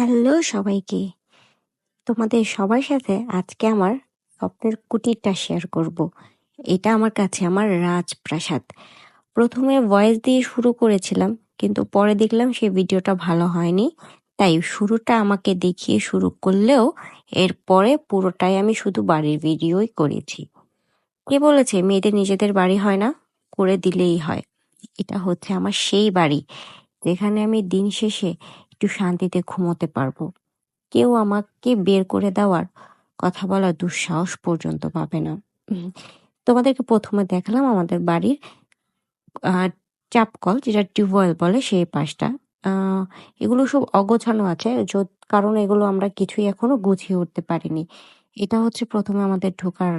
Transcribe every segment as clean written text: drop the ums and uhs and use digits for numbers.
Hello সবাইকে। তোমাদের সবার সাথে আজকে আমার স্বপ্নের কুটিরটা শেয়ার করব। এটা আমার কাছে আমার রাজপ্রাসাদ। প্রথমে ভয়েস দিয়ে শুরু করেছিলাম, কিন্তু পরে দেখলাম সেই ভিডিওটা ভালো হয়নি। তাই শুরুটা আমাকে দেখিয়ে শুরু করলেও এরপরে পুরোটাই আমি শুধু বাড়ির ভিডিওই করেছি। কে বলেছে মেয়েদের নিজেদের বাড়ি হয় না? করে দিলেই হয়। এটা হচ্ছে আমার সেই বাড়ি, যেখানে আমি দিন শেষে একটু শান্তিতে ঘুমোতে পারবো। কেউ আমাকে বের করে দেওয়ার কথা বলার দুঃসাহস পর্যন্ত পাবে না। উম, তোমাদেরকে প্রথমে দেখালাম আমাদের বাড়ির আহ, চাপকল, যেটা টিউবওয়েল বলে, সেই পাশটা। আহ, এগুলো সব অগোছানো আছে, কারণ এগুলো আমরা কিছুই এখনো গুছিয়ে উঠতে পারিনি। এটা হচ্ছে প্রথমে আমাদের ঢোকার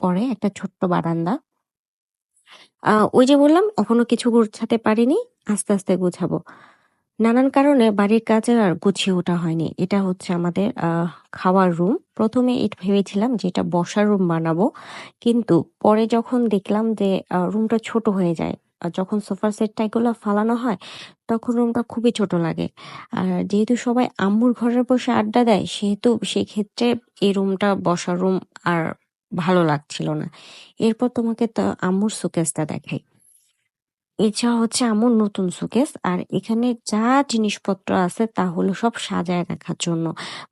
পরে একটা ছোট্ট বারান্দা। ওই যে বললাম এখনো কিছু গুছাতে পারিনি, আস্তে আস্তে গুছাবো। নানান কারণে বাড়ির কাজে আর গুছিয়ে ওঠা হয়নি। এটা হচ্ছে আমাদের খাওয়ার রুম। প্রথমে এটা ভেবেছিলাম যে এটা বসার রুম বানাবো, কিন্তু পরে যখন দেখলাম যে রুমটা ছোট হয়ে যায়, আর যখন সোফার সেটটা এগুলো ফালানো হয় তখন রুমটা খুবই ছোট লাগে। আর যেহেতু সবাই আম্মুর ঘরে বসে আড্ডা দেয়, সেহেতু সেক্ষেত্রে এই রুমটা বসার রুম আর ভালো লাগছিল না। এরপর তোমাকে তো আম্মুর শোকেসটা দেখাই। এছাড়া হচ্ছে আমার নতুন শোকেস, আর এখানে যা জিনিসপত্র আছে তা হলো সব সাজায় রাখার জন্য।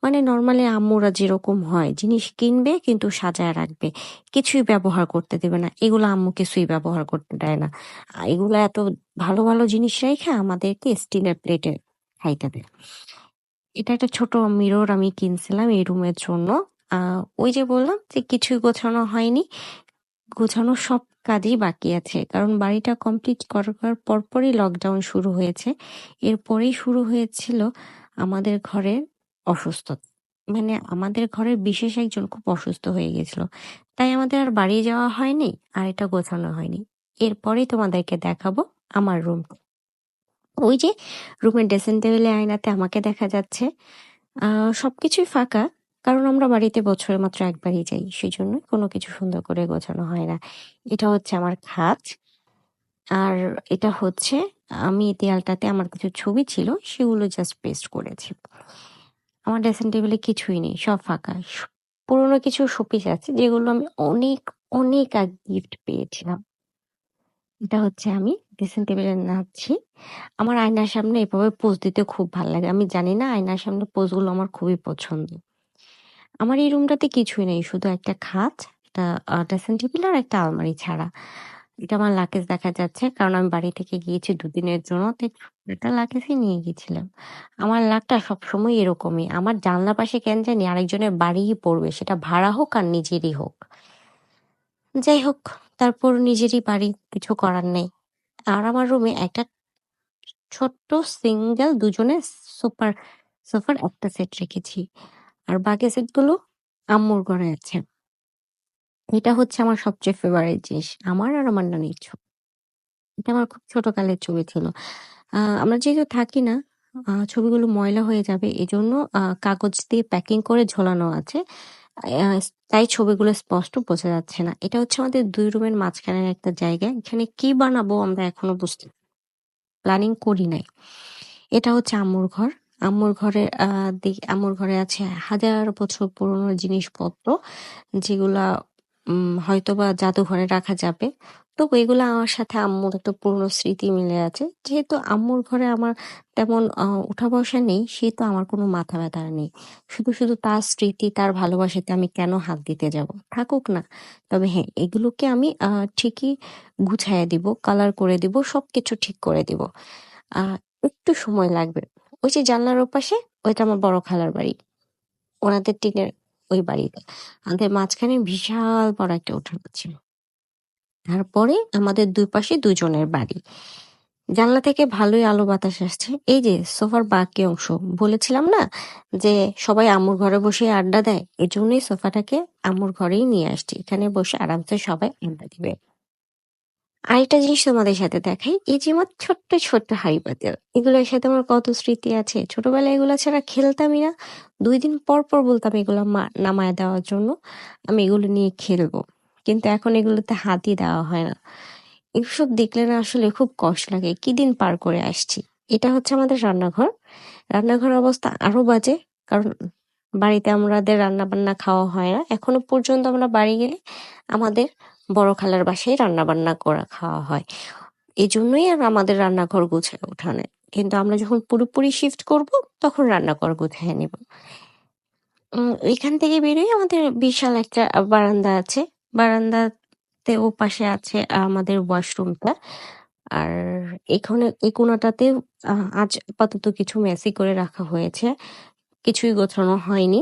মানে নর্মালি আম্মুরা যেরকম হয়, জিনিস কিনবে কিন্তু সাজায় রাখবে, কিছুই ব্যবহার করতে দেবে না। এগুলো আম্মু কিছুই ব্যবহার করতে দেয় না। এগুলো এত ভালো ভালো জিনিস রেখে আমাদেরকে স্টিলের প্লেটে খাইতে দেয়। এটা একটা ছোট মিরর আমি কিনছিলাম এই রুমের জন্য। ওই যে বললাম যে কিছুই গোছানো হয়নি, গোছানোর সব কাজই বাকি আছে, কারণ বাড়িটা কমপ্লিট করার পরপরই লকডাউন শুরু হয়েছে। এরপরেই শুরু হয়েছিল আমাদের ঘরের অসুস্থতা। মানে আমাদের ঘরের বিশেষ একজন খুব অসুস্থ হয়ে গেছিল, তাই আমাদের আর বাড়ি যাওয়া হয়নি, আর এটা গোছানো হয়নি। এরপরেই তোমাদেরকে দেখাবো আমার রুম। ওই যে রুমের ড্রেসিং টেবিলে আয়নাতে আমাকে দেখা যাচ্ছে। সবকিছুই ফাঁকা, কারণ আমরা বাড়িতে বছরে মাত্র একবারই যাই, সেজন্য কোনো কিছু সুন্দর করে গোছানো হয় না। এটা হচ্ছে আমার খাট। আর এটা হচ্ছে, আমি দেয়ালটাতে আমার কিছু ছবি ছিল, সেগুলো জাস্ট পেস্ট করেছি। আমার ড্রেসিং টেবিলে কিছুই নেই, সব ফাঁকা। পুরোনো কিছু শোপিস আছে যেগুলো আমি অনেক অনেক আগে গিফট পেয়েছিলাম। এটা হচ্ছে আমি ড্রেসিং টেবিলে নাচ্ছি। আমার আয়নার সামনে এভাবে পোজ দিতে খুব ভালো লাগে। আমি জানি না, আয়নার সামনে পোজগুলো আমার খুবই পছন্দ। আমার এই রুমটাতে কিছুই নেই, শুধু একটা খাট, একটা ড্রেসিং টেবিল আর একটা আলমারি ছাড়া। এটা আমার লাকেজ দেখা যাচ্ছে, কারণ আমি বাড়ি থেকে গিয়েছি ২ দিনের জন্য, তাই এটা লাকেজই নিয়ে গেছিলাম। আমার লাকটা সবসময় এরকমই, আমার জানলা পাশে কেন জানি আরেকজনের বাড়িই পড়বে, সেটা ভাড়া হোক আর নিজেরই হোক। যাই হোক, তারপর নিজেরই বাড়ি, কিছু করার নেই। আর আমার রুমে একটা ছোট্ট সিঙ্গেল দুজনের সোফার সোফার একটা সেট রেখেছি, আর বাকি সেটগুলো আম্মুর ঘরে আছে। এটা হচ্ছে আমার সবচেয়ে ফেভারিট জিনিস, আমার আর আমার নানির ছবি। এটা আমার খুব ছোটকালের ছবি ছিল। আমরা যেহেতু থাকি না, ছবিগুলো ময়লা হয়ে যাবে এজন্য কাগজ দিয়ে প্যাকিং করে ঝোলানো আছে। আ তাই ছবিগুলো স্পষ্ট বোঝা যাচ্ছে না। এটা হচ্ছে আমাদের ২ রুমের মাঝখানের একটা জায়গা। এখানে কি বানাবো আমরা এখনো প্ল্যানিং করি নাই। এটা হচ্ছে আম্মুর ঘর। আম্মুর ঘরে আছে হাজার বছর পুরনো জিনিসপত্র, যেগুলা হয়তোবা জাদুঘরে রাখা যাবে। তবু এগুলা আমার সাথে আম্মুর একটা পুরনো স্মৃতি মিলে আছে। যেহেতু আম্মুর ঘরে আমার তেমন উঠা বসা নেই, সেহেতু আমার কোনো মাথা ব্যথা নেই। শুধু তার স্মৃতি, তার ভালোবাসাতে আমি কেন হাত দিতে যাব? থাকুক না। তবে হ্যাঁ, এগুলোকে আমি ঠিকই গুছাইয়া দিব, কালার করে দিব, সবকিছু ঠিক করে দিব। আ একটু সময় লাগবে। ওই যে জানলার ওপাশে, ওইটা আমার বড় খালার বাড়ি। ওনাদের টিনের ওই বাড়িটা। আমাদের মাঝখানে বিশাল বড় একটা উঠান আছে। তারপরে আমাদের ২ পাশে ২ জনের বাড়ি। জানলা থেকে ভালোই আলো বাতাস আসছে। এই যে সোফার বাকি অংশ, বলেছিলাম না যে সবাই আম্মুর ঘরে বসে আড্ডা দেয়? এজন্যই সোফাটাকে আম্মুর ঘরেই নিয়ে আসছি। এখানে বসে আরামসে সবাই আড্ডা দিবে। আরেকটা জিনিস তোমাদের সাথে দেখাই, এই যে আমার ছোট্ট ছোট্ট হাঁড়ি পাতিল, এগুলোর সাথে আমার কত স্মৃতি আছে। ছোটবেলায় এগুলো ছাড়া খেলতামই না। ২ দিন পর পর বলতাম এগুলো নামায় দেওয়ার জন্য, আমি এগুলো নিয়ে খেলবো, কিন্তু এখন এগুলোতে হাতই দেওয়া হয় না। এসব দেখলে না আসলে খুব কষ্ট লাগে, কি দিন পার করে আসছি। এটা হচ্ছে আমাদের রান্নাঘর। রান্নাঘরের অবস্থা আরো বাজে, কারণ বাড়িতে আমাদের রান্নাবান্না খাওয়া হয় না। এখনো পর্যন্ত আমরা বাড়ি গেলে আমাদের বড় খালার বাসায় রান্নাবান্না করা খাওয়া হয়। এজন্যই আর আমাদের রান্নাঘর গুছায় ওঠা নেই। কিন্তু আমরা যখন পুরোপুরি শিফট করব, তখন রান্নাঘর গুছায় নিব। এখান থেকে বেরোই আমাদের বিশাল একটা বারান্দা আছে। বারান্দাতে ওপাশে আছে আমাদের ওয়াশরুমটা। আর এখানে এই কোণাটাতে আজ আপাতত কিছু মেসি করে রাখা হয়েছে। কিছুই গোছানো হয়নি।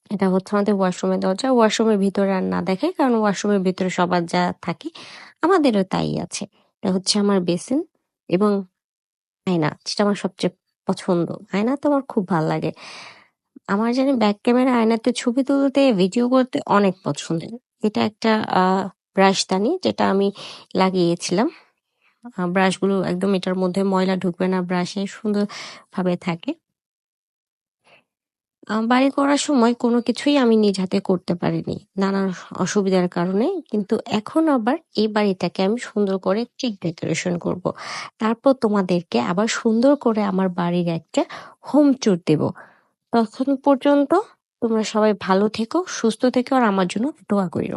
এটা হচ্ছে আমাদের ওয়াশরুমের দরজা। ওয়াশরুমের ভিতরে আর না দেখাই, কারণ ওয়াশরুমের ভিতরে সবার যা থাকে আমাদেরও তাই আছে। এটা হচ্ছে আমার বেসিন এবং আয়না, যেটা আমার সবচেয়ে পছন্দ। আয়না তো আমার খুব ভাল লাগে। আমার জানি ব্যাক ক্যামেরা আয়নাতে ছবি তুলতে, ভিডিও করতে অনেক পছন্দের। এটা একটা ব্রাশদানি, যেটা আমি লাগিয়েছিলাম। ব্রাশগুলো একদম এটার মধ্যে ময়লা ঢুকবে না, ব্রাশে সুন্দরভাবে থাকে। বাড়ি করার সময় কোনো কিছুই আমি নিজ হাতে করতে পারিনি, নানান অসুবিধার কারণে। কিন্তু এখন আবার এই বাড়িটাকে আমি সুন্দর করে ঠিক ডেকোরেশন করব। তারপর তোমাদেরকে আবার সুন্দর করে আমার বাড়ির একটা হোম ট্যুর দেব। তখন পর্যন্ত তোমরা সবাই ভালো থেকো, সুস্থ থেকো, আর আমার জন্য দোয়া করিও।